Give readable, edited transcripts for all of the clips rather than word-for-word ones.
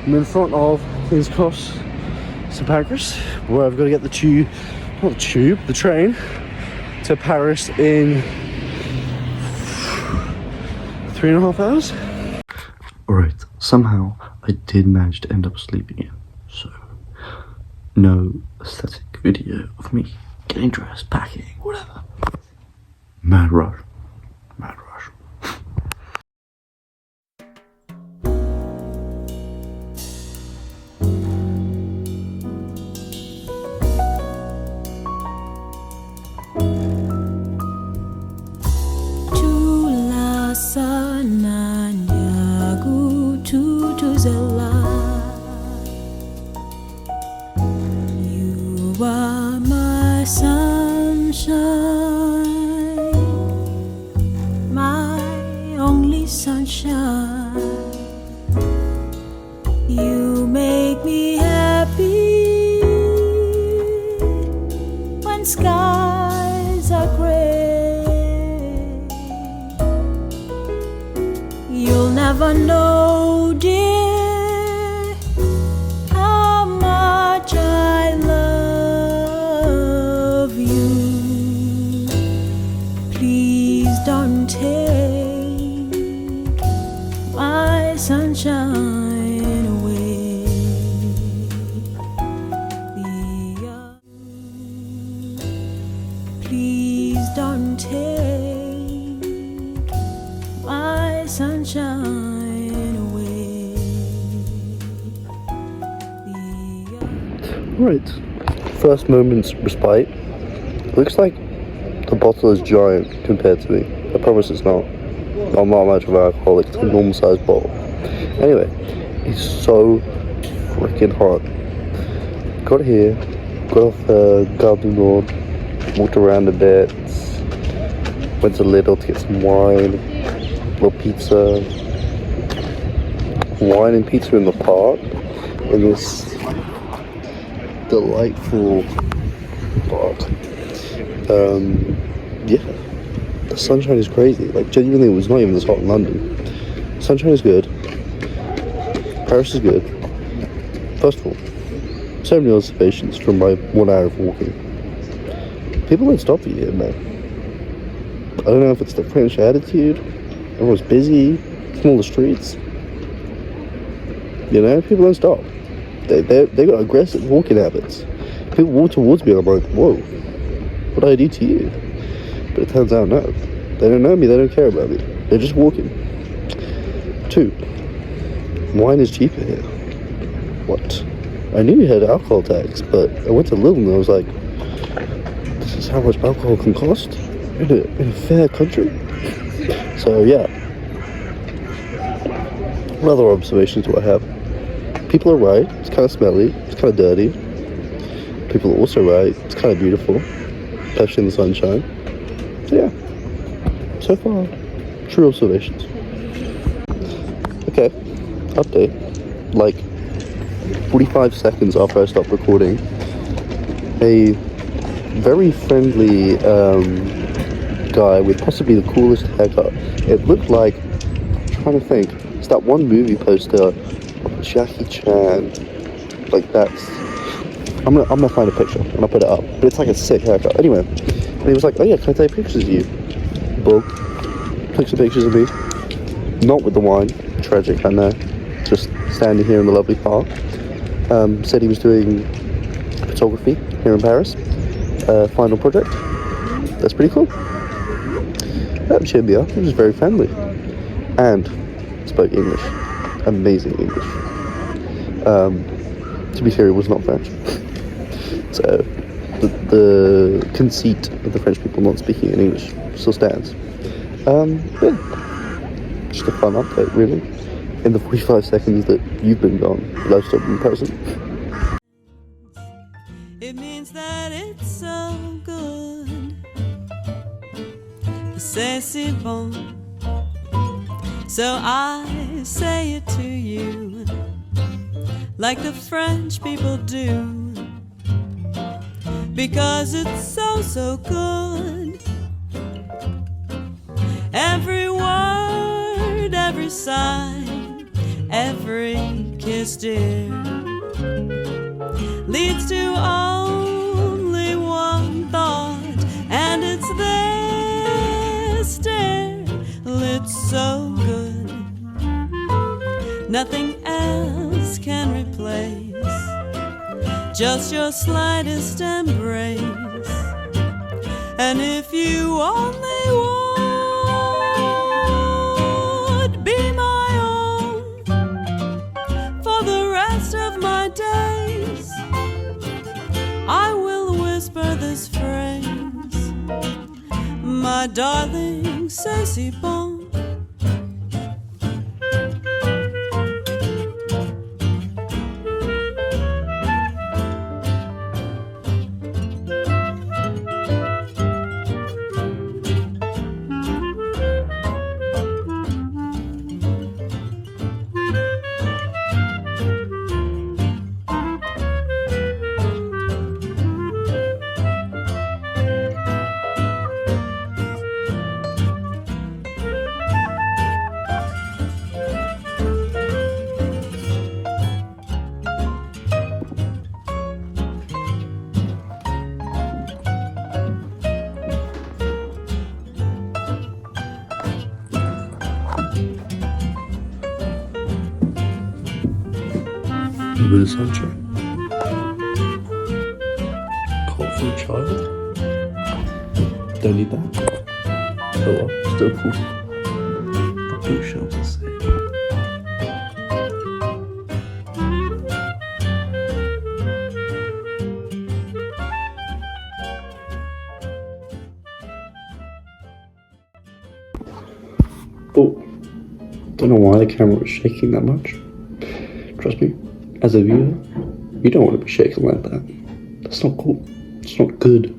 I'm in front of King's Cross, St Pancras, where I've got to get the the train to Paris in 3.5 hours. Alright, somehow I did manage to end up sleeping in, so no aesthetic video of me getting dressed, packing, whatever. Mad rush. Mad rush. Tula sana nyagu tutuzela. You are my sunshine, my only sunshine. You make me happy when skies are gray. You'll never know, dear, how much I love you. Please don't take my sunshine away. Please don't take my sunshine away. Right, first moment's respite. Looks like the bottle is giant compared to me. I promise it's not. I'm not much of an alcoholic, it's a normal sized bottle. Anyway, it's so freaking hot. Got here, got off Garden Road, walked around a bit, went to Lidl to get some wine, a little pizza. Wine and pizza in the park, in this delightful park. Yeah, the sunshine is crazy. Like, genuinely, it was not even this hot in London. Sunshine is good. Paris is good. First of all, so many observations from my 1 hour of walking. People don't stop for you here, man. I don't know if it's the French attitude. Everyone's busy. Smaller streets. You know, people don't stop. They got aggressive walking habits. People walk towards me and I'm like, whoa, what did I do to you? But it turns out, no. They don't know me, they don't care about me. They're just walking. 2, wine is cheaper here. What? I knew you had alcohol tax, but I went to Lidl and I was like, this is how much alcohol can cost in a fair country? So yeah. What other observations do I have? People are right, it's kind of smelly, it's kind of dirty. People are also right, it's kind of beautiful, especially in the sunshine. So yeah, so far, true observations. Okay, update. Like 45 seconds after I stopped recording, a very friendly guy with possibly the coolest haircut. It looked like, I'm trying to think, it's that one movie poster, Jackie Chan, like that's, I'm gonna find a picture and I'll put it up, but it's like a sick haircut. Anyway, and he was like, oh yeah, can I take pictures of you? Book, took some pictures of me, not with the wine, tragic, I know, just standing here in the lovely park. Said he was doing photography here in Paris, final project. That's pretty cool. That cheered me up. He was very friendly and spoke English, amazing English. To be fair, it was not French. So the conceit of the French people not speaking in English still stands. Yeah, just a fun update, really. In the 45 seconds that you've been gone, but I've still been present. It means that it's so good. C'est si bon. So I say it to you, like the French people do, because it's so, so good. Every word, every sign, every kiss kiss, dear, leads to only one thought, and it's this, dear, lit so good, nothing else can replace just your slightest embrace. And if you only would be my own for the rest of my days, I will whisper this phrase, my darling, c'est si bon. A bit of sunshine. Cold for a child. Don't need that. Oh well, still cool. The blue shells are safe. Oh, don't know why the camera was shaking that much. Trust me, as a viewer, you don't want to be shaking like that. That's not cool. It's not good.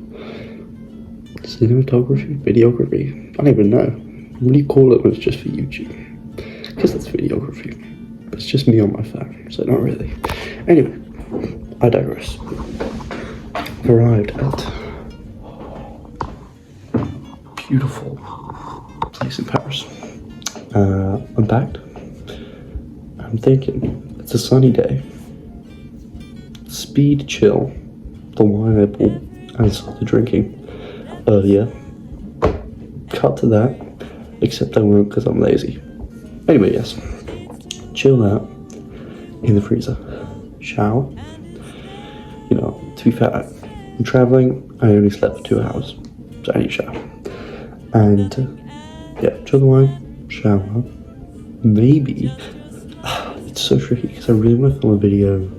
Cinematography, videography, I don't even know. What do you call it when it's just for YouTube? I guess that's videography. But it's just me on my phone, so not really. Anyway, I digress. I've arrived at a beautiful place in Paris. I'm packed. I'm thinking, it's a sunny day. Speed chill. The wine I bought and started drinking earlier. Cut to that, except I won't because I'm lazy. Anyway, yes. Chill out in the freezer. Shower. You know, to be fair, I'm traveling. I only slept for 2 hours, so I need a shower. And yeah, chill the wine, shower. Maybe. It's so tricky because I really want to film a video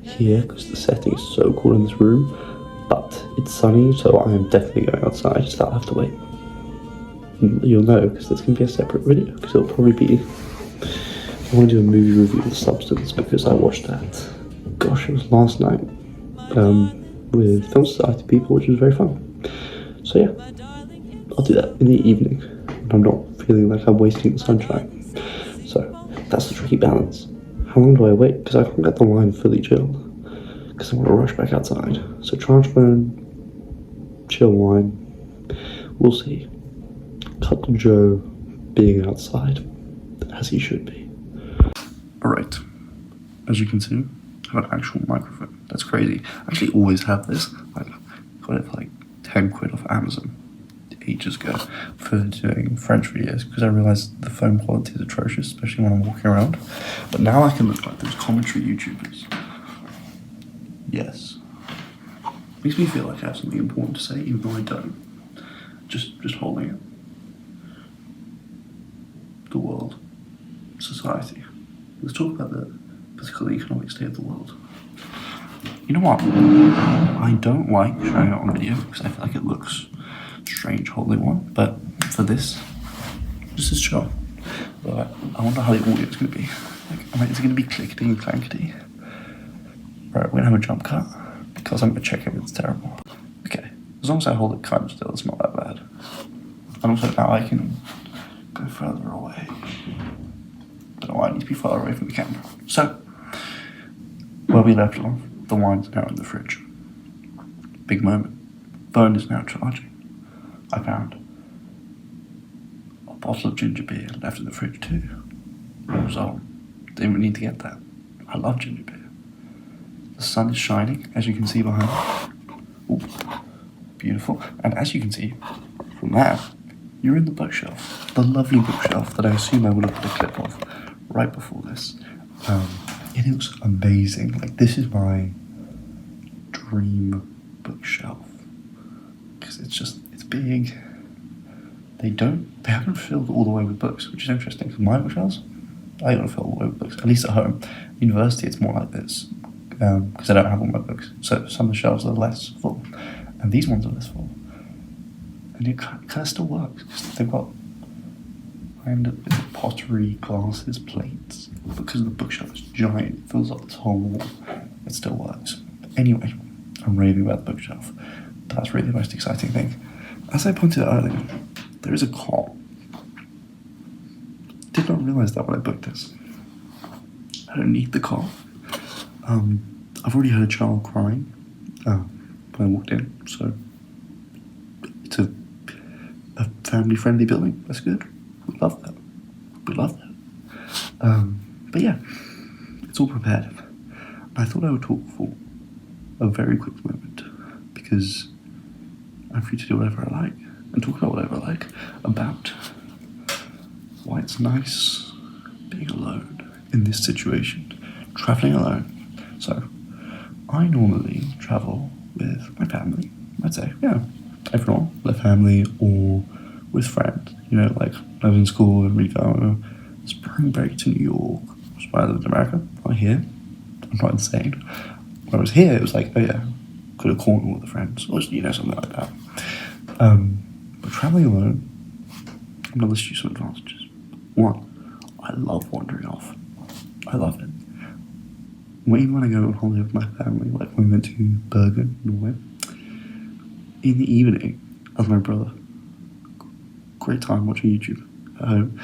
here because the setting is so cool in this room, but it's sunny, so I am definitely going outside, so I'll have to wait. You'll know because there's going to be a separate video because it'll probably be, I want to do a movie review of Substance because I watched that, gosh, it was last night, with Film Society people, which was very fun. So yeah, I'll do that in the evening when I'm not feeling like I'm wasting the sunshine. So that's the tricky balance. How long do I wait? Because I can't get the wine fully chilled. Because I want to rush back outside. So transphone, chill wine. We'll see. Cut to Joe being outside, as he should be. Alright. As you can see, I have an actual microphone. That's crazy. I actually always have this. I got it for like 10 quid off Amazon ages ago for doing French videos because I realised the phone quality is atrocious, especially when I'm walking around. But now I can look like those commentary YouTubers. Yes. Makes me feel like I have something important to say, even though I don't. Just holding it. The world. Society. Let's talk about the political and economic state of the world. You know what? I don't like showing it on video because I feel like it looks strange holding one, but for this is chill. But I wonder how the audio is going to be. Like, is it going to be clickety and clankety? Right, we're going to have a jump cut because I'm going to check if it's terrible. Okay, as long as I hold it kind of still, it's not that bad. And also now I can go further away. Don't know why I need to be far away from the camera. So, where we left off, the wine's now in the fridge. Big moment. Phone is now charging. I found a bottle of ginger beer left in the fridge too. So, didn't really need to get that. I love ginger beer. The sun is shining, as you can see behind me. Ooh, beautiful. And as you can see from that, you're in the bookshelf. The lovely bookshelf that I assume I would have put a clip of right before this. It looks amazing. Like, this is my dream bookshelf. Because it's big. They haven't filled all the way with books, which is interesting. Because my bookshelves, I don't fill all the way with books. At least at home. University, it's more like this. Because I don't have all my books. So some of the shelves are less full. And these ones are less full. And it kind of still works. Because they've got pottery, glasses, plates. Because the bookshelf is giant, it fills up this whole wall. It still works. Anyway, I'm raving about the bookshelf. That's really the most exciting thing. As I pointed out earlier, there is a cot. Did not realise that when I booked this. I don't need the cot. I've already heard a child crying when I walked in, so it's a family-friendly building. That's good. We love that. But yeah, it's all prepared. I thought I would talk for a very quick moment because I'm free to do whatever I like and talk about whatever I like about why it's nice being alone in this situation, travelling alone. So, I normally travel with my family, I'd say, yeah, everyone, with family or with friends. You know, like when I was in school and we'd go on a spring break to New York. When I lived in America, not here. I'm not insane. When I was here, it was like, oh yeah, go to Cornwall with the friends, or you know, something like that. But traveling alone, I'm gonna list you some advantages. One, I love wandering off. I love it. Even when I go on holiday with my family, like when we went to Bergen, Norway, in the evening, with my brother, great time watching YouTube at home.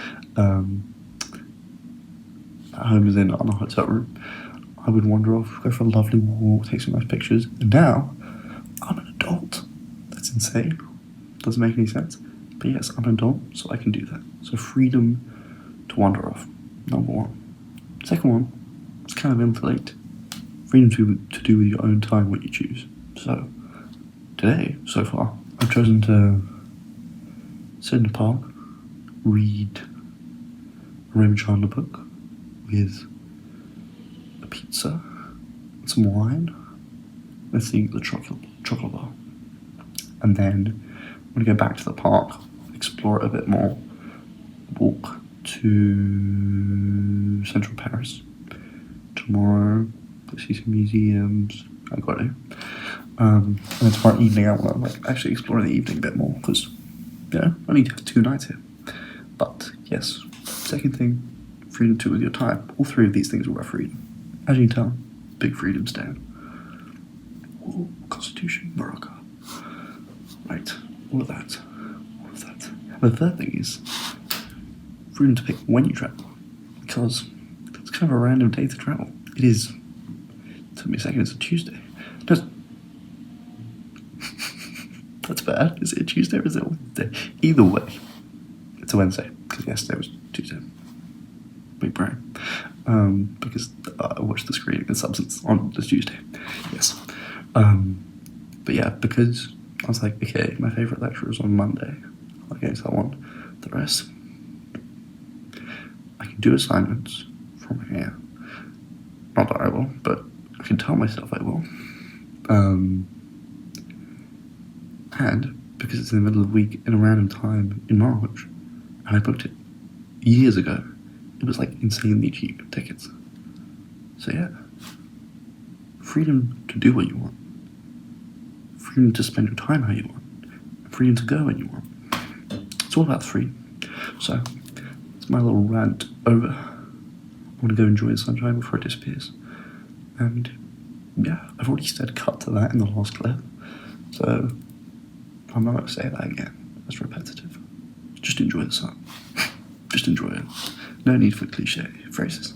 At home is in on a hotel room. I would wander off, go for a lovely walk, take some nice pictures. And now, I'm an adult. That's insane. Doesn't make any sense. But yes, I'm an adult, so I can do that. So freedom to wander off, number one. Second one, it's kind of interlinked. Freedom to do with your own time what you choose. So, today, so far, I've chosen to sit in the park, read a Raymond Chandler book with a pizza, and some wine. Let's see the chocolate bar. And then I'm going to go back to the park, explore it a bit more, walk to Central Paris. Tomorrow, go see some museums. I got to. And then tomorrow evening, I want to actually explore in the evening a bit more because, you know, I need to have 2 nights here. But yes, second thing, freedom to with your time. All 3 of these things are about freedom. As you can tell, big freedom stand. Ooh, Constitution, Morocco. Right, all of that. And the third thing is freedom to pick when you travel, because it's kind of a random day to travel. It is. It took me a second. It's a Tuesday. That's bad. Is it a Tuesday or is it a Wednesday? Either way, it's a Wednesday because yesterday was Tuesday. Big brain. Because I watched the screening of Substance on this Tuesday. Yes. But yeah, because I was like, okay, my favourite lecture is on Monday. Okay, so I want the rest. I can do assignments from here. Not that I will, but I can tell myself I will. And because it's in the middle of the week in a random time in March, and I booked it years ago, it was like insanely cheap tickets. So yeah, freedom to do what you want, freedom to spend your time how you want, freedom to go when you want. It's all about freedom. So it's my little rant over. I want to go enjoy the sunshine before it disappears. And yeah, I've already said cut to that in the last clip, so I'm not going to say that again. That's repetitive. Just enjoy the sun. Just enjoy it. No need for cliche phrases.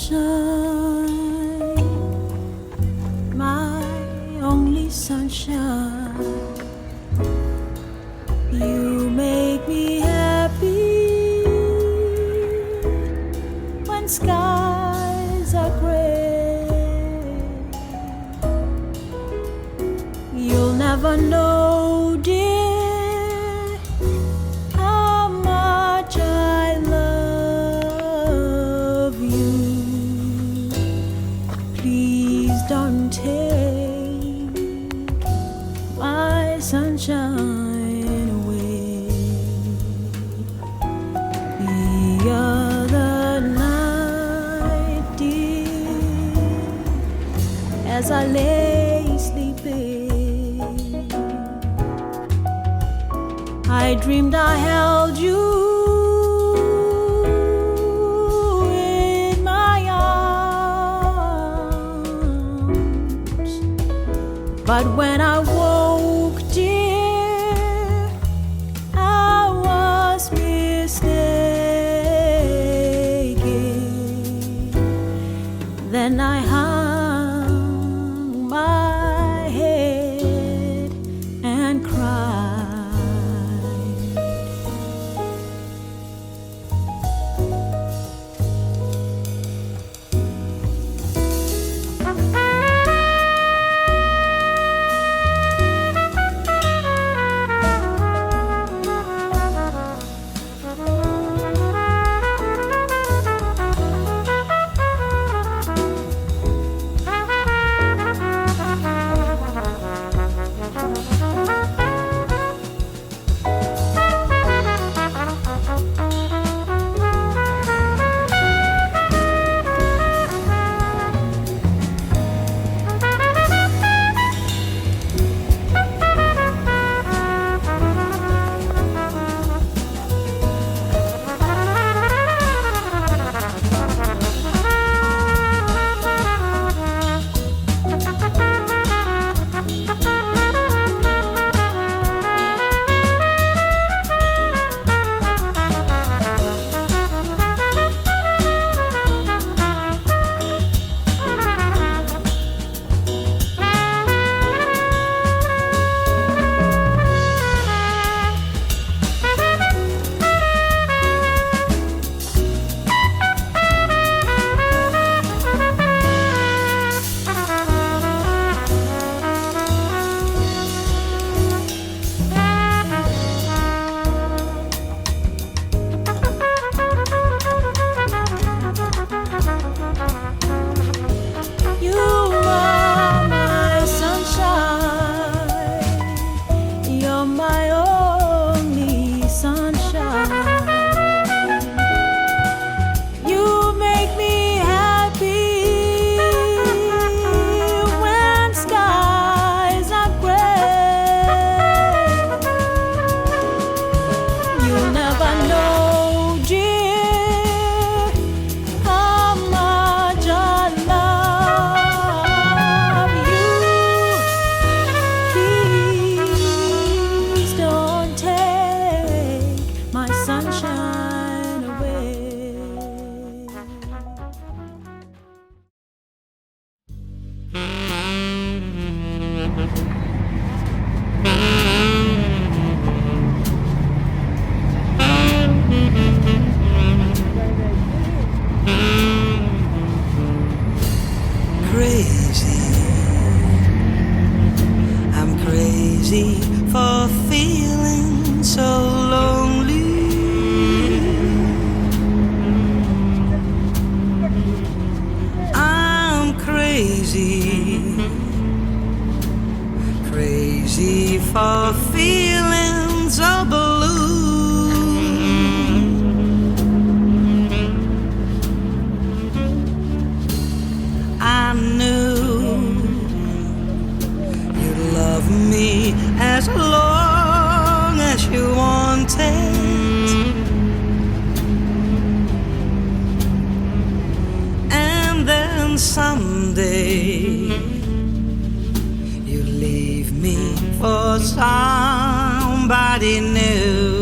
sunshine, my only sunshine. You make me happy when skies are gray. You'll never know, dear, how much I love you. Please don't take my sunshine away. The other night, dear, as I lay sleeping, I dreamed I held you in my arms. But when I woke, dear, I was mistaken. Then I hung my head and cried. crazy for feeling so lonely. I'm crazy, crazy for feeling so blue. I knew love me as long as you wanted, and then someday you leave me for somebody new.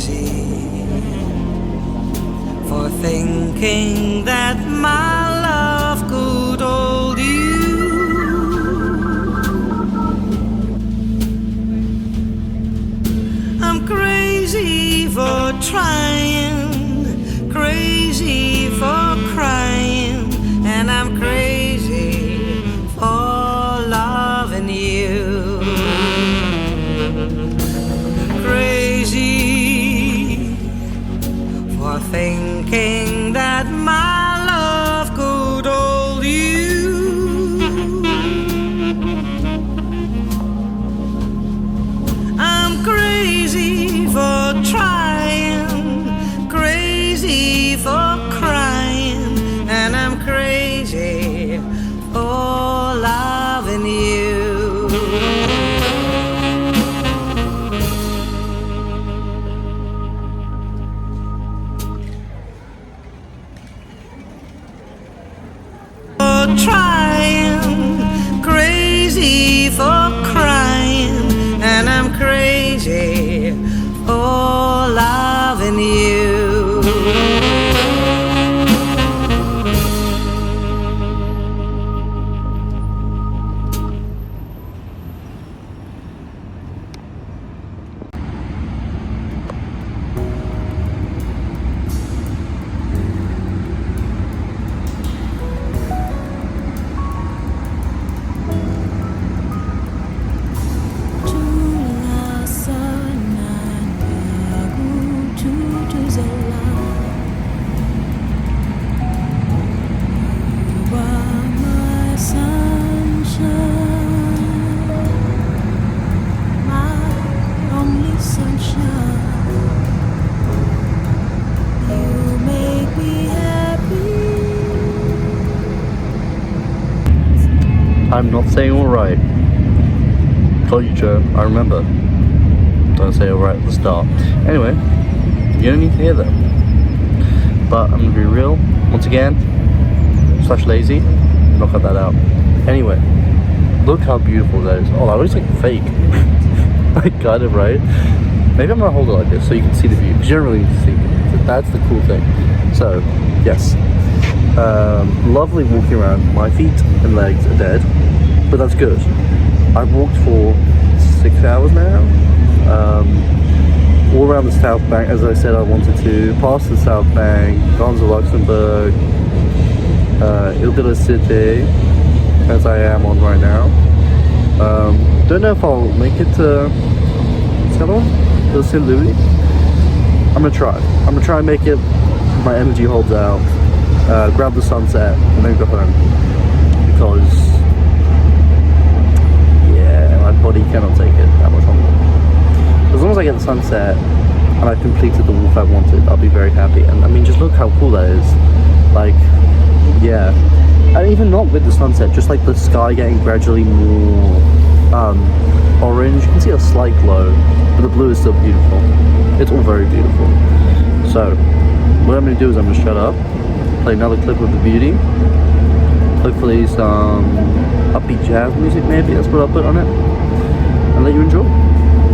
crazy for thinking that my love could hold you. I'm crazy for trying, crazy for crying, and I'm crazy for loving you. Crazy for thinking that my love could hold you. I'm crazy for trying, crazy for crying, and I'm crazy for loving you. Trying, crazy for crying, and I'm crazy for loving you. I'm not saying alright. Told you, Joe. I remember. Don't say alright at the start. Anyway, you don't need to hear that. But I'm gonna be real once again. / lazy. I'll cut that out. Anyway, look how beautiful that is. Oh, that looks like fake. Like kind of, right? Maybe I'm gonna hold it like this so you can see the view. Because you don't really need to see it. That's the cool thing. So, yes. Lovely walking around. My feet and legs are dead, but that's good. I've walked for 6 hours now, all around the South Bank, as I said I wanted to, past the South Bank, gone to Luxembourg, Ile de la Cité, as I am on right now. Don't know if I'll make it to, what's the other one? The St. Louis? I'm gonna try and make it, my energy holds out. Grab the sunset and then go home, because yeah, my body cannot take it that much longer. As long as I get the sunset and I've completed the walk I wanted, I'll be very happy. And I mean, just look how cool that is. Like, yeah, and even not with the sunset, just like the sky getting gradually more orange. You can see a slight glow, but the blue is still beautiful. It's all very beautiful. So what I'm going to do is I'm going to shut up, play another clip of the beauty, hopefully some upbeat jazz music, maybe that's what I'll put on it, and let you enjoy.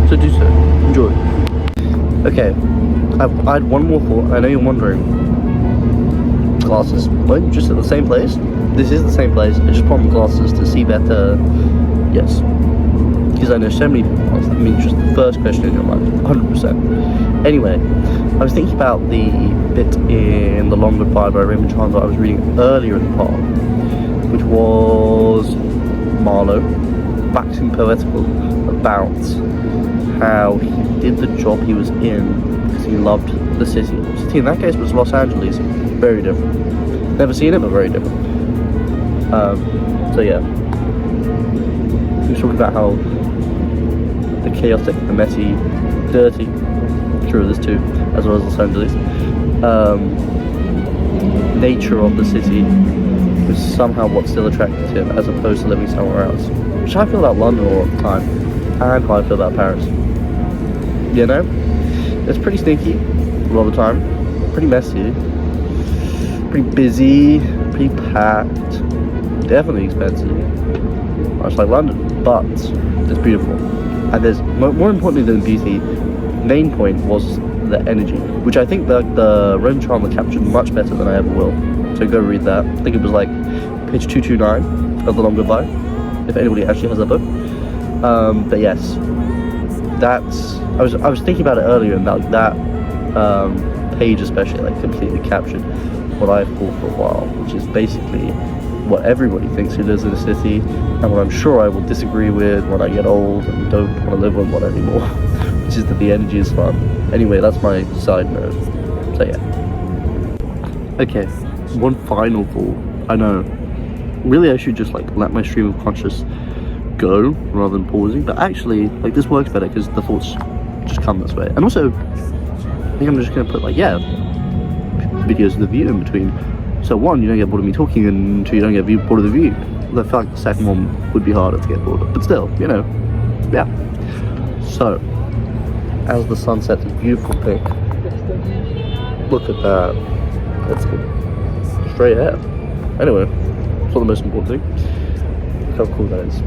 So do so, enjoy. Okay, I had one more thought. I know you're wondering, glasses, what, just at the same place? This is the same place, I just put on the glasses to see better. Yes, because I know so many people ask. I mean, just the first question in your mind, 100%. Anyway, I was thinking about the bit in The Long Goodbye by Raymond Chandler I was reading earlier in the part, which was Marlowe, waxing poetical about how he did the job he was in because he loved the city. The city in that case was Los Angeles, very different. Never seen it, but very different. So yeah, he was talking about how the chaotic, the messy, dirty, true of this too, as well as Los Angeles, nature of the city was somehow what still attracted him as opposed to living somewhere else. Which I feel about London all the time, and how I feel about Paris. You know? It's pretty sneaky a lot of the time, pretty messy, pretty busy, pretty packed, definitely expensive, much like London, but it's beautiful. And there's, more importantly than beauty, main point was the energy, which I think the Roman Chandler captured much better than I ever will. So go read that. I think it was like page 229 of The Long Goodbye, if anybody actually has that book. But yes, that's, I was thinking about it earlier, and that page especially like completely captured what I've thought for a while, which is basically what everybody thinks who lives in a city, and what I'm sure I will disagree with when I get old and don't want to live with one anymore, which is that the energy is fun. Anyway, that's my side note. So yeah. Okay, one final thought. I know, really I should just like let my stream of conscious go rather than pausing, but actually like this works better because the thoughts just come this way. And also, I think I'm just gonna put like, yeah, videos of the view in between. So one, you don't get bored of me talking, and two, you don't get bored of the view. I feel like the second one would be harder to get bored of, but still, you know, yeah. So, as the sun sets, a beautiful pink. Look at that. That's good. Straight hair. Anyway, it's not the most important thing. Look how cool that is.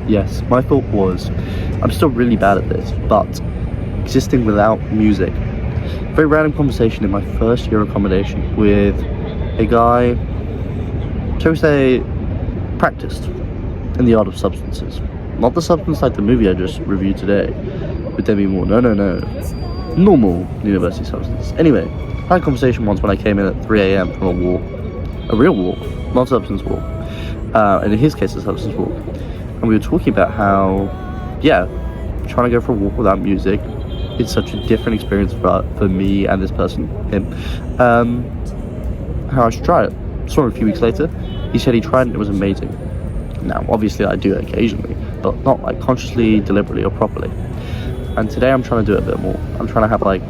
Yes, my thought was, I'm still really bad at this, but existing without music. Very random conversation in my first year of accommodation with a guy, shall we say, practiced in the art of substances. Not the substance like the movie I just reviewed today with Demi Moore. No. Normal university substance. Anyway, I had a conversation once when I came in at 3 a.m. from a walk. A real walk, not a substance walk. And in his case, a substance walk. And we were talking about how, yeah, trying to go for a walk without music, it's such a different experience for me and this person, him. How I should try it. Saw him a few weeks later. He said he tried it and it was amazing. Now, obviously I do it occasionally, but not like consciously, deliberately, or properly. And today I'm trying to do it a bit more. I'm trying to have like,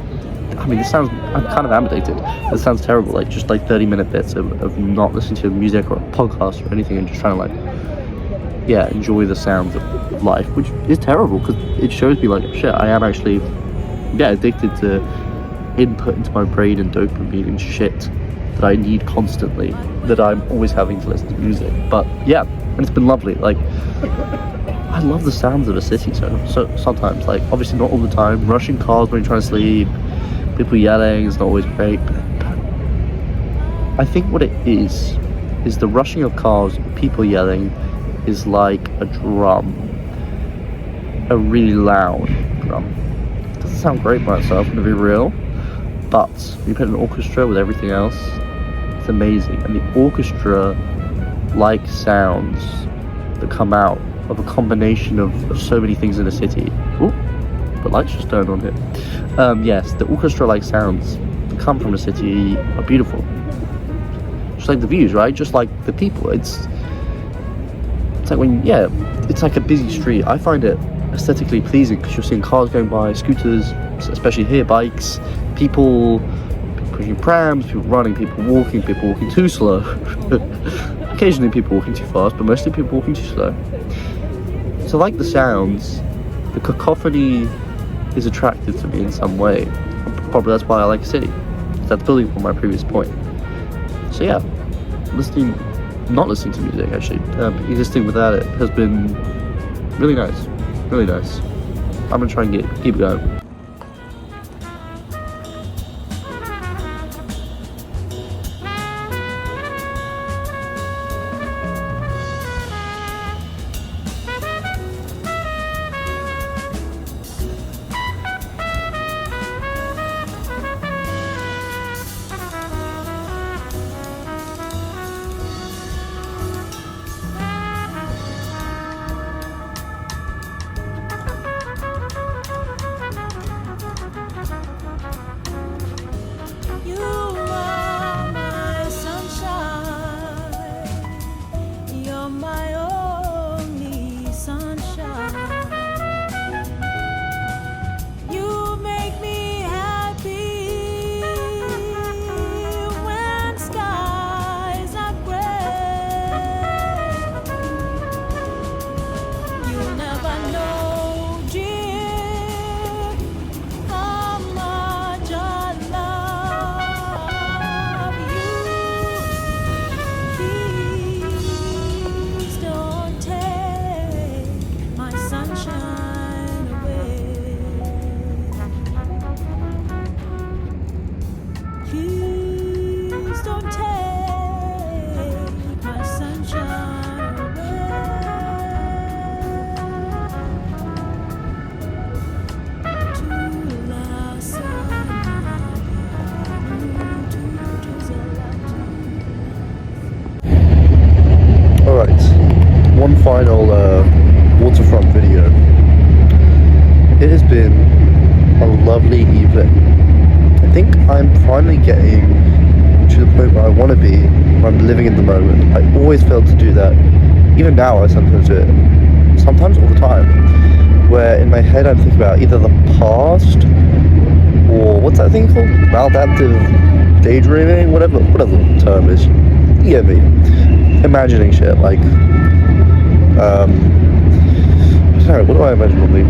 I mean, I'm kind of addicted. It sounds terrible, like just like 30-minute bits of not listening to music or a podcast or anything, and just trying to like, yeah, enjoy the sounds of life, which is terrible because it shows me like, shit, I am actually, yeah, addicted to input into my brain and dopamine and shit that I need constantly, that I'm always having to listen to music. But yeah, and it's been lovely. Like, I love the sounds of a city so sometimes, like obviously not all the time. Rushing cars when you're trying to sleep, people yelling is not always great, but I think what it is the rushing of cars, people yelling is like a drum, a really loud drum. It doesn't sound great by itself, to be real, but you put an orchestra with everything else, it's amazing. And the orchestra like sounds that come out of a combination of so many things in a city. Ooh, the lights just turned on here. Yes, the orchestra like sounds that come from a city are beautiful. Just like the views, right? Just like the people. It's like when, yeah, it's like a busy street. I find it aesthetically pleasing because you're seeing cars going by, scooters, especially here, bikes, people pushing prams, people running, people walking too slow. Occasionally people walking too fast, but mostly people walking too slow. So like the sounds, the cacophony is attractive to me in some way. Probably that's why I like a city. That's building on my previous point. So yeah, not listening to music actually, existing without it has been really nice, really nice. I'm gonna try and keep it going. final waterfront video. It has been a lovely evening. I think I'm finally getting to the point where I want to be, where I'm living in the moment. I always failed to do that. Even now I sometimes do it. Sometimes all the time. Where in my head I'm thinking about either the past or what's that thing called? Maladaptive daydreaming? Whatever the term is. You get me. Imagining shit, like I don't know, what do I imagine normally?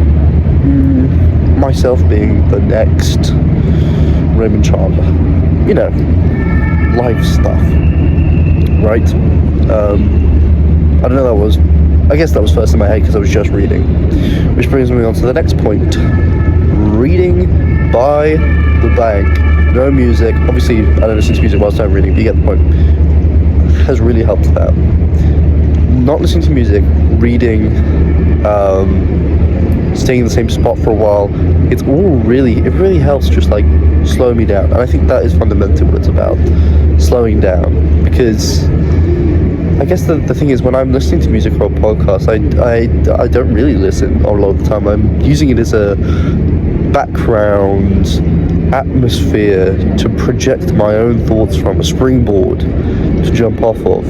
Myself being the next Raymond Chandler. You know, life stuff. Right? I don't know, I guess that was first in my head because I was just reading. Which brings me on to the next point. Reading by the bank. No music. Obviously, I don't listen to music whilst I'm reading, but you get the point. Has really helped that. Not listening to music, reading, staying in the same spot for a while, it really helps just like slow me down. And I think that is fundamentally what it's about, slowing down. Because I guess the thing is, when I'm listening to music or a podcast, I don't really listen a lot of the time. I'm using it as a background atmosphere to project my own thoughts from, a springboard to jump off of.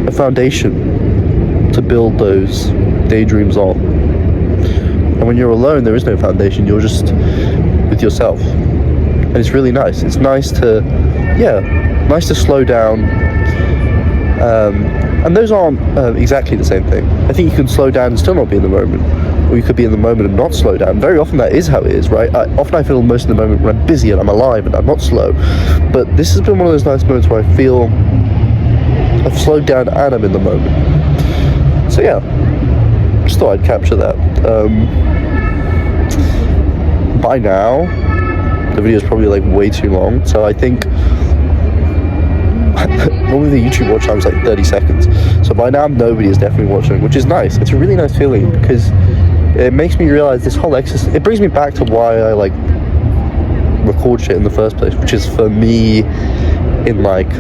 A foundation to build those daydreams on. And when you're alone, there is no foundation. You're just with yourself, and it's really nice. It's nice to slow down. And those aren't exactly the same thing. I think you can slow down and still not be in the moment, or you could be in the moment and not slow down. Very often that is how it is, right? Often I feel most in the moment when I'm busy and I'm alive and I'm not slow. But this has been one of those nice moments where I feel I've slowed down and I'm in the moment. So yeah, just thought I'd capture that. By now, the video is probably like way too long, so I think normally the YouTube watch time is like 30 seconds. So by now nobody is definitely watching, which is nice. It's a really nice feeling because it makes me realize this whole exercise, it brings me back to why I like record shit in the first place, which is for me in like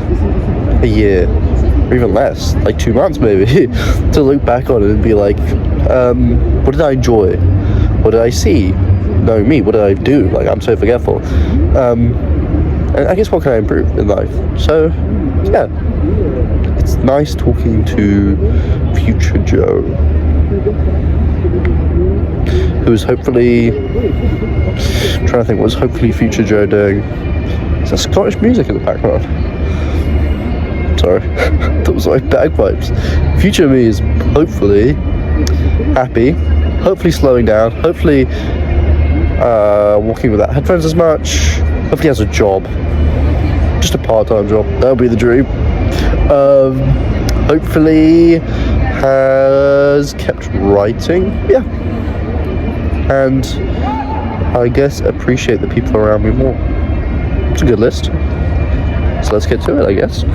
a year or even less, like 2 months maybe, to look back on it and be like, what did I enjoy? What did I see? Knowing me, what did I do? Like, I'm so forgetful. And I guess what can I improve in life? So, yeah. It's nice talking to future Joe, who's hopefully, trying to think, what's hopefully future Joe doing? Is there Scottish music in the background? Sorry, that was like bagpipes. Future me is hopefully happy, hopefully slowing down, hopefully walking without headphones as much, hopefully has a job, just a part-time job, that would be the dream. Hopefully has kept writing, yeah, and I guess appreciate the people around me more. It's a good list, so let's get to it, I guess.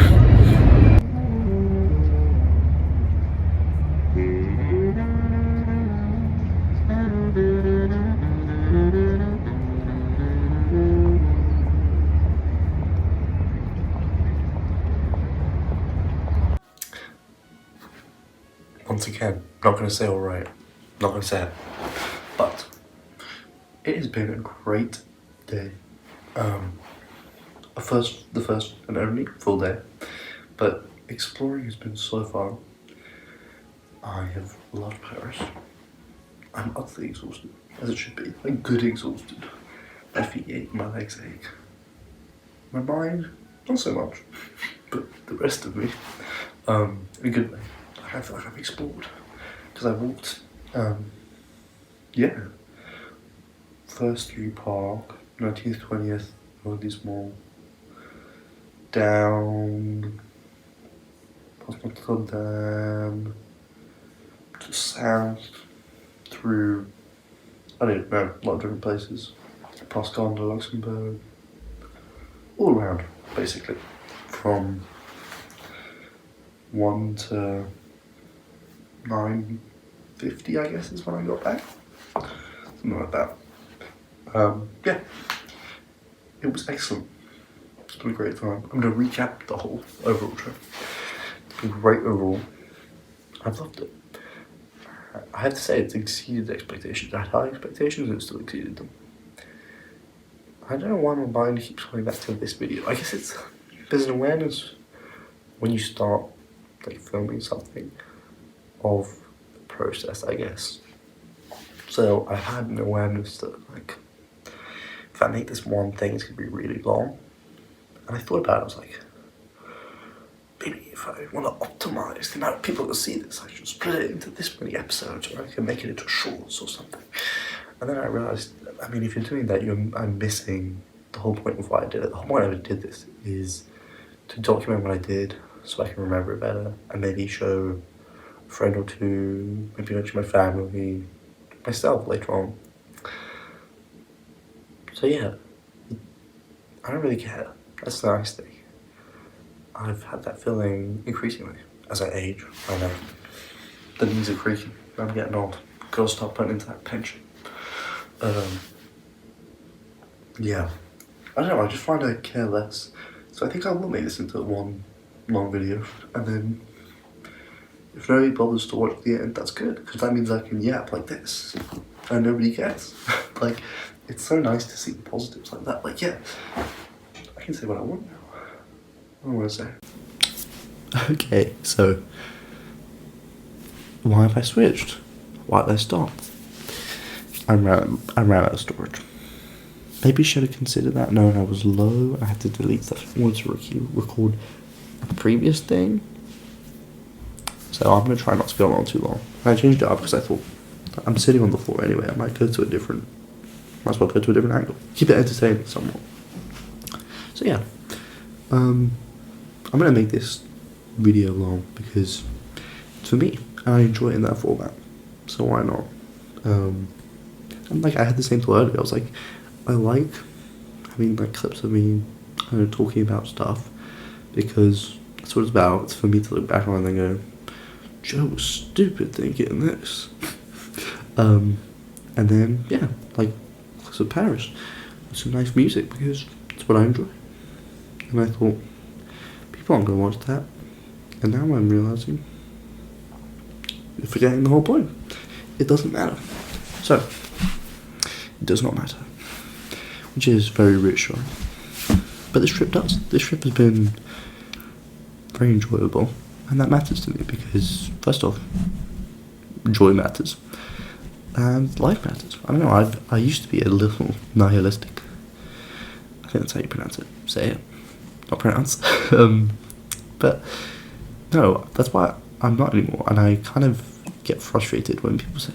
Once again, not going to say alright, not going to say it, but it has been a great day. The first and only full day, but exploring has been so fun. I have loved Paris. I'm utterly exhausted, as it should be, like good exhausted. My feet ache, my legs ache. My mind, not so much, but the rest of me, in a good way. I feel like I've explored, because I walked, First Street Park, 19th, 20th, Holy's Mall, down, past Notre Dame, to south, through, I don't know, a lot of different places, Postcard, Luxembourg, all around, basically, from 1 to 9:50, I guess, is when I got back. Something like that. It was excellent. It's been a great time. I'm going to recap the whole overall trip. been great overall. I've loved it. I have to say, it's exceeded expectations. I had high expectations and it still exceeded them. I don't know why my mind keeps coming back to this video. I guess there's an awareness when you start like filming something of the process, I guess. So I had an awareness that like, if I make this one thing, it's gonna be really long. And I thought about it, I was like, maybe if I want to optimize the amount of people that see this, I should split it into this many episodes, or I can make it into shorts or something. And then I realized, I mean, if you're doing that, I'm missing the whole point of why I did it. The whole point I did this is to document what I did so I can remember it better, and maybe show a friend or two, maybe mention my family, myself later on. So yeah, I don't really care. That's the nice thing. I've had that feeling increasingly as I age. I know the knees are creaking. I'm getting old. Gotta start putting into that pension. Yeah, I don't know. I just find I care less. So I think I will make this into one long video, and then if nobody bothers to watch the end, that's good, because that means I can yap like this, and nobody cares. Like, it's so nice to see the positives like that. Like, yeah, I can say what I want now. What do I want to say? Okay, so why have I switched? Why did I stop? I ran out of storage. Maybe should have considered that. No, I was low. I had to delete stuff. I wanted to record a previous thing. So I'm going to try not to go on too long. I changed it up because I thought, I'm sitting on the floor anyway. I might as well go to a different angle. Keep it entertaining somewhat. So yeah. I'm going to make this video long because it's for me. I enjoy it in that format. So why not? And like I had the same thought earlier. I was like, I like having like clips of me kind of talking about stuff because that's what it's about. It's for me to look back on and then go, Joe was stupid thinking this. And then yeah, like clips of Paris with some nice music because it's what I enjoy. And I thought, people aren't going to watch that. And now I'm realizing, you're forgetting the whole point. It doesn't matter. So, it does not matter. Which is very reassuring. But this trip does. This trip has been very enjoyable. And that matters to me because, first off, joy matters. And life matters. I don't know, I used to be a little nihilistic. I think that's how you pronounce it. Say it. Not pronounce. But, no, that's why I'm not anymore. And I kind of get frustrated when people say,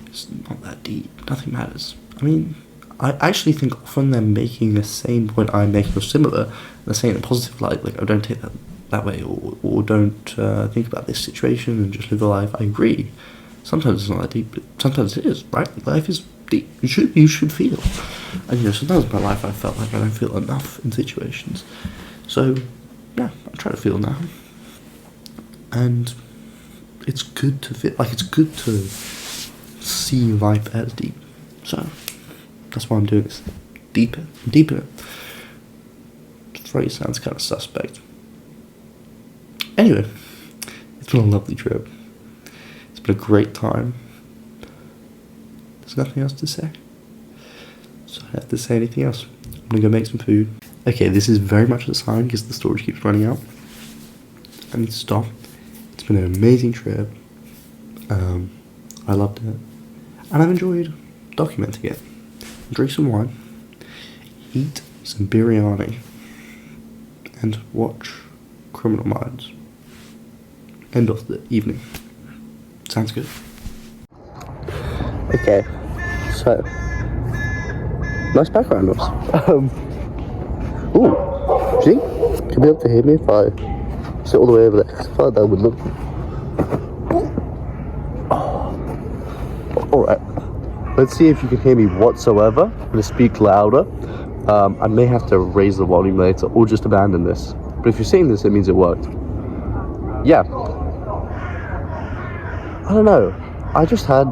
it's not that deep, nothing matters. I mean, I actually think often they're making the same point I'm making or similar, and they're saying in a positive light, like, oh, don't take that way, or don't think about this situation and just live a life. I agree. Sometimes it's not that deep, but sometimes it is, right? Life is deep. You should feel. And, you know, sometimes in my life I felt like I don't feel enough in situations. So, yeah, I try to feel now. And it's good to feel, like, it's good to see life as deep. So, that's why I'm doing this. Deeper. The phrase sounds kind of suspect. Anyway, it's been a lovely trip. It's been a great time. There's nothing else to say. So I don't have to say anything else. I'm gonna go make some food. Okay, this is very much a sign because the storage keeps running out. I need to stop. It's been an amazing trip. I loved it. And I've enjoyed documenting it. Drink some wine, eat some biryani, and watch Criminal Minds. End of the evening. Sounds good. Okay, so nice background noise. Ooh, see? You'll be able to hear me if I sit all the way over there. Because I thought that would look. Alright, let's see if you can hear me whatsoever. I'm going to speak louder. I may have to raise the volume later or just abandon this. But if you're seeing this, it means it worked. Yeah. I don't know. I just had,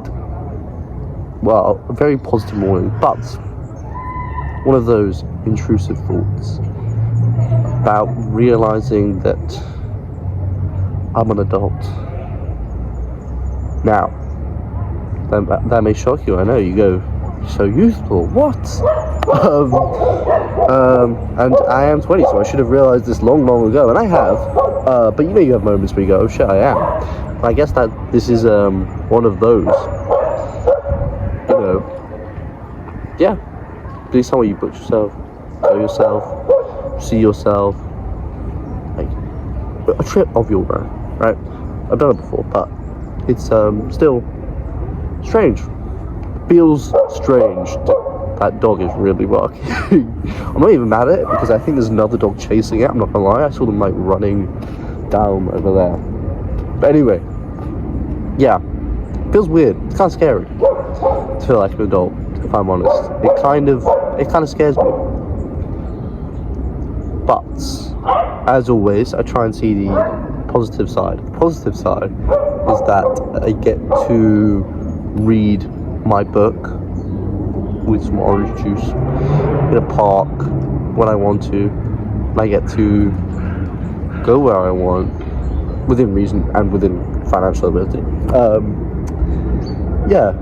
well, a very positive morning, but one of those intrusive thoughts about realizing that I'm an adult. Now, that may shock you, I know, you go, so youthful, what? And I am 20, so I should have realised this long ago, and I have, but you know you have moments where you go, oh shit, I am. And I guess that this is one of those, you know, yeah, do somewhere you put yourself, know yourself, see yourself, like, a trip of your own, right? I've done it before, but it's still strange. Feels strange. That dog is really barking. I'm not even mad at it because I think there's another dog chasing it. I'm not gonna lie, I saw them like running down over there. But anyway, yeah, feels weird. It's kind of scary to feel like an adult, if I'm honest. It kind of scares me. But as always, I try and see the positive side. The positive side is that I get to read my book with some orange juice in a park when I want to. And I get to go where I want within reason and within financial ability. Yeah.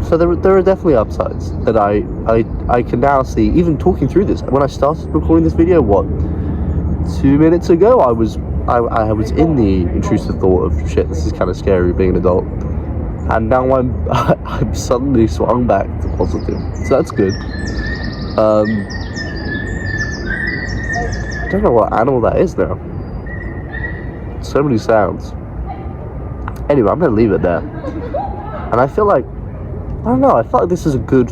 So there are definitely upsides that I can now see, even talking through this. When I started recording this video, 2 minutes ago, I was in the intrusive thought of shit, this is kind of scary being an adult. And now I'm suddenly swung back to positive. So that's good. I don't know what animal that is now. So many sounds. Anyway, I'm gonna leave it there. And I feel like, I don't know, I feel like this is a good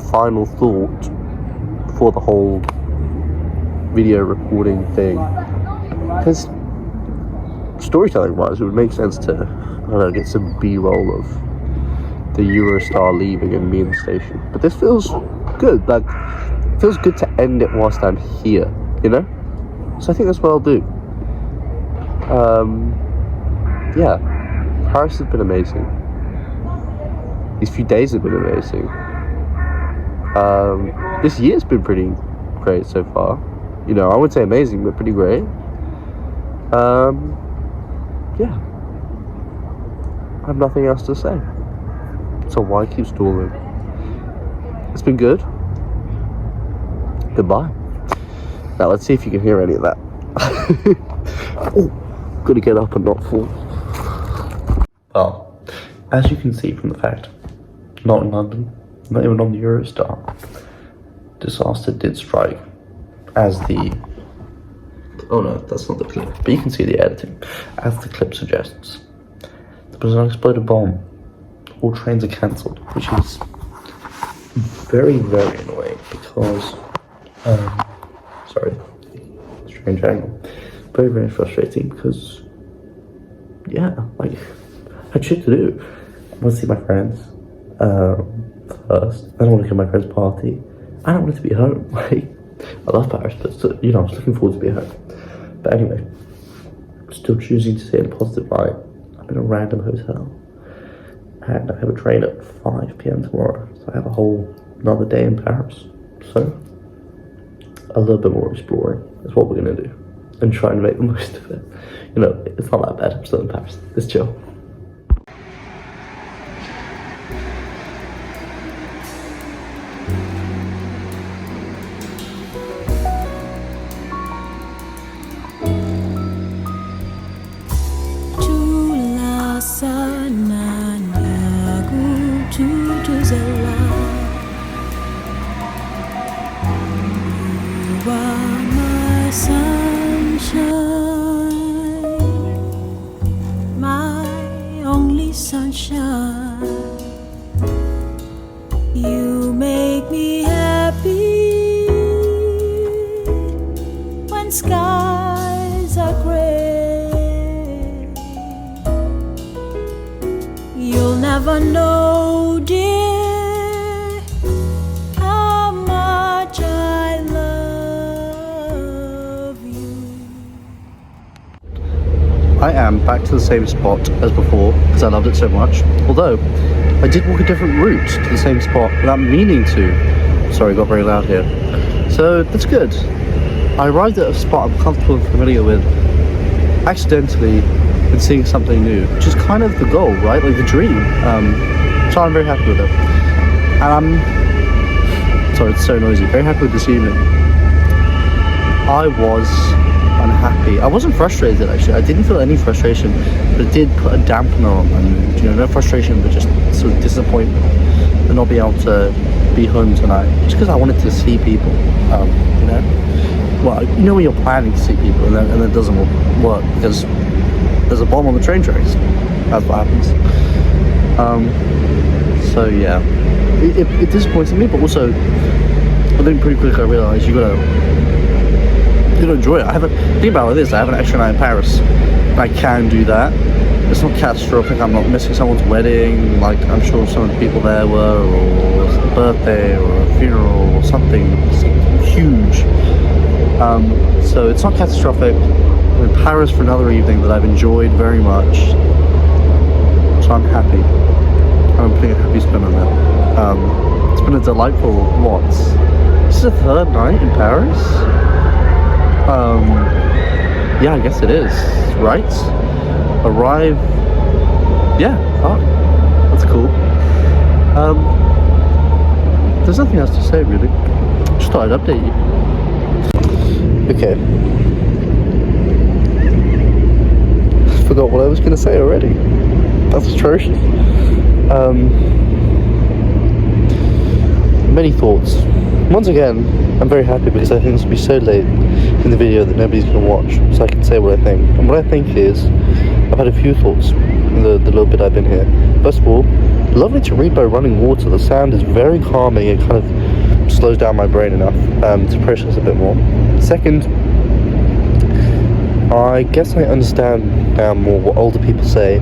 final thought for the whole video recording thing. Because storytelling wise, it would make sense to, I don't know, get some B-roll of the Eurostar leaving and me in the station. But this feels good, like, it feels good to end it whilst I'm here, you know? So I think that's what I'll do. Yeah, Paris has been amazing. These few days have been amazing. This year's been pretty great so far. You know, I wouldn't say amazing, but pretty great. Yeah. I have nothing else to say. So why keep stalling? It's been good. Goodbye. Now let's see if you can hear any of that. Oh, gotta get up and not fall. Well, as you can see from the fact, not in London, not even on the Eurostar, disaster did strike as the... Oh no, that's not the clip, but you can see the editing. As the clip suggests, there was an unexploded bomb. All trains are cancelled, which is very, very annoying because, sorry, strange angle. Very, very frustrating because, yeah, like, I had shit to do. I want to see my friends first. I don't want to go to my friend's party. I don't want to be home. Like, I love Paris, but you know, I was looking forward to be home. But anyway, I'm still choosing to stay in a positive light. I'm in a random hotel, and I have a train at 5 p.m. tomorrow. So I have a whole another day in Paris. So a little bit more exploring is what we're gonna do, and try and make the most of it. You know, it's not that bad. I'm still in Paris. It's chill. Sunshine, you make me happy when skies are gray. You'll never know, dear, how much I love you. I am back to the same spot as before because I loved it so much. Although I did walk a different route to the same spot without meaning to. Sorry, it got very loud here. So that's good. I arrived at a spot I'm comfortable and familiar with. accidentally been seeing something new, which is kind of the goal, right? Like the dream. So I'm very happy with it. And I'm sorry, it's so noisy. Very happy with this evening. I was unhappy. I wasn't frustrated actually. I didn't feel any frustration, but it did put a dampener on my mood. You know, no frustration, but just sort of disappointment and not being able to be home tonight. Just because I wanted to see people. You know, well, you know when you're planning to see people and then it doesn't work because there's a bomb on the train tracks. That's what happens. So yeah, it disappointed me, but also I think pretty quickly I realised you gotta enjoy it. Think about it like this, I have an extra night in Paris. I can do that. It's not catastrophic. I'm not missing someone's wedding, like I'm sure some of the people there were, or a birthday, or a funeral, or something huge. So it's not catastrophic. I'm in Paris for another evening that I've enjoyed very much. So I'm happy. I'm putting a happy spin on that. It's been a delightful this is the third night in Paris? Yeah, I guess it is, right? Arrive, yeah, that's cool. There's nothing else to say really. Just thought I'd update you. Okay. Forgot what I was going to say already. That's atrocious. Many thoughts. Once again, I'm very happy because I think this will be so late in the video that nobody's going to watch, so I can say what I think. And what I think is, I've had a few thoughts in the little bit I've been here. First of all, lovely to read by running water. The sound is very calming. It kind of slows down my brain enough to process a bit more. Second, I guess I understand now more what older people say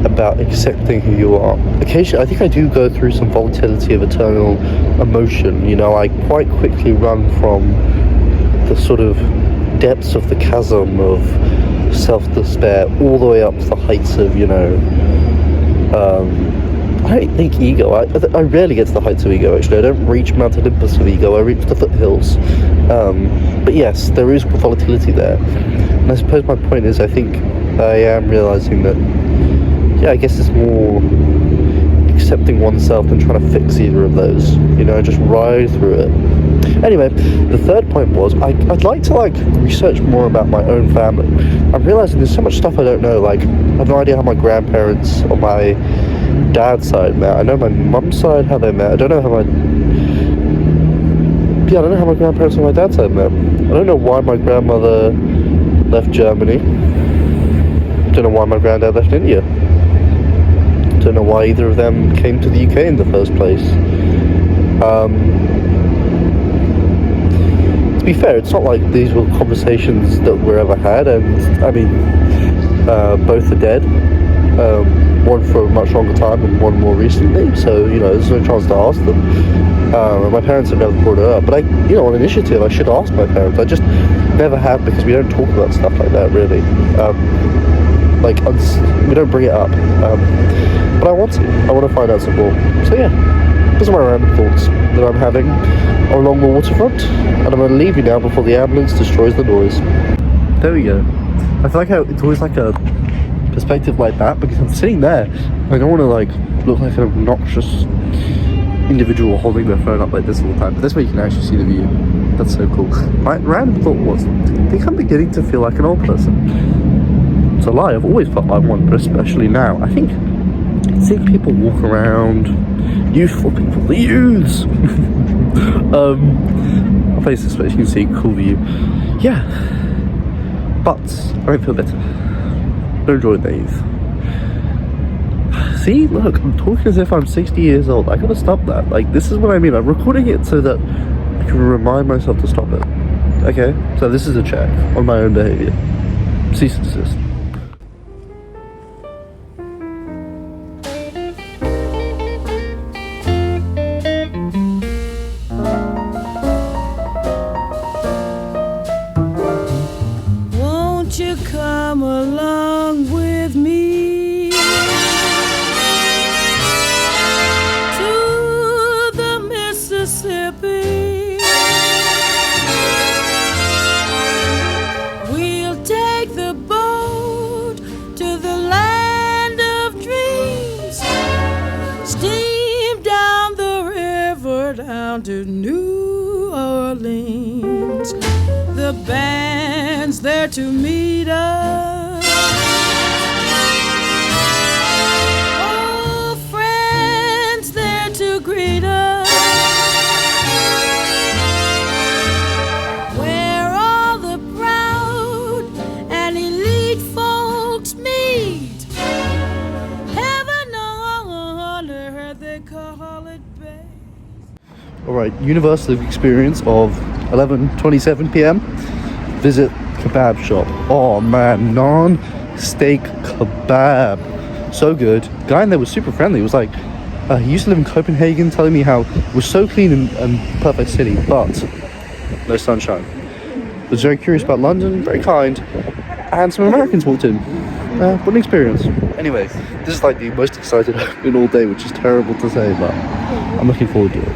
about accepting who you are. Occasionally, I think I do go through some volatility of eternal emotion. You know, I quite quickly run from the sort of depths of the chasm of self-despair all the way up to the heights of, you know, I don't think ego. I rarely get to the heights of ego, actually. I don't reach Mount Olympus of ego, I reach the foothills. But yes, there is volatility there. And I suppose my point is, I think I am realising that, yeah, I guess it's more accepting oneself than trying to fix either of those. You know, just ride through it. Anyway, the third point was, I'd like to, like, research more about my own family. I'm realising there's so much stuff I don't know. Like, I have no idea how my grandparents on my dad's side met. I know my mum's side, how they met. I don't know how my grandparents on my dad's side met. I don't know why my grandmother left Germany. I don't know why my granddad left India. I don't know why either of them came to the UK in the first place. To be fair, it's not like these were conversations that were ever had, and I mean, both are dead. One for a much longer time and one more recently, so, you know, there's no chance to ask them. My parents have never brought it up, but on initiative, I should ask my parents. I just never have, because we don't talk about stuff like that, really. We don't bring it up. But I want to find out some more. So yeah, those are my random thoughts that I'm having along the waterfront, and I'm going to leave you now before the ambulance destroys the noise. There we go. I feel like it's always like a perspective like that, because I'm sitting there. I don't want to like look like an obnoxious individual holding their phone up like this all the time, but this way you can actually see the view. That's so cool. My random thought was, I think I'm beginning to feel like an old person. It's a lie, I've always felt like one, but especially now. I think seeing people walk around, youthful people, the youths. I'll place this way so you can see a cool view. Yeah, but I don't feel better. Don't enjoy the youth. See, look, I'm talking as if I'm 60 years old. I gotta stop that. Like, this is what I mean. I'm recording it so that I can remind myself to stop it. Okay? So this is a check on my own behaviour. Cease and desist. Won't you come along with me to the Mississippi? We'll take the boat her down to New Orleans. The band's there to meet us. Oh, friends there to greet us. Where all the proud and elite folks meet. Heaven on earth, they call it base. Alright, universal experience of 11:27 p.m. Visit kebab shop. Oh man, naan steak kebab. So good. Guy in there was super friendly. He was like, he used to live in Copenhagen, telling me how it was so clean and perfect city, but no sunshine. Was very curious about London, very kind, and some Americans walked in. What an experience. Anyway, this is like the most excited I've been all day, which is terrible to say, but I'm looking forward to it.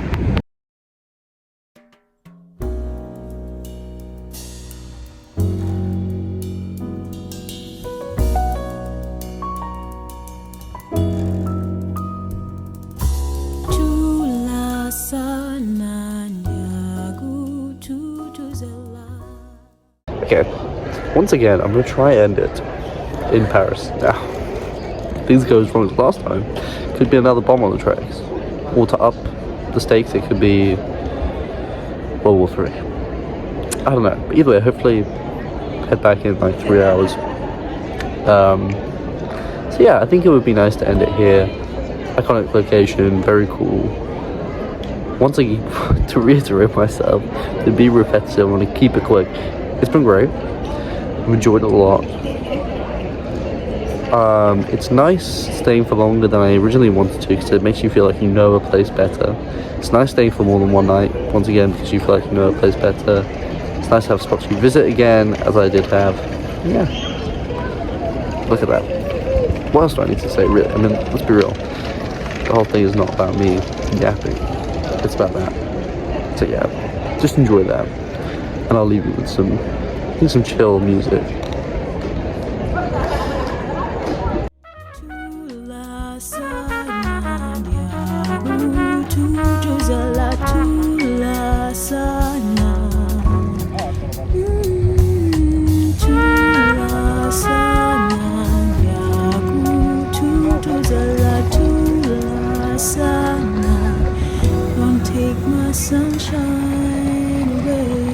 Okay, once again, I'm going to try and end it in Paris. Now, if things go as wrong as last time, could be another bomb on the tracks. Or to up the stakes, it could be World War III. I don't know. But either way, hopefully head back in like 3 hours. So yeah, I think it would be nice to end it here. Iconic location, very cool. Once again, to reiterate myself, to be repetitive, I want to keep it quick. It's been great. I've enjoyed it a lot. It's nice staying for longer than I originally wanted to because it makes you feel like you know a place better. It's nice staying for more than one night, once again, because you feel like you know a place better. It's nice to have spots you visit again, as I did have. Yeah. Look at that. What else do I need to say, really? I mean, let's be real. The whole thing is not about me yapping. It's about that. So yeah, just enjoy that. And I'll leave you with some chill music. Don't take my sunshine away.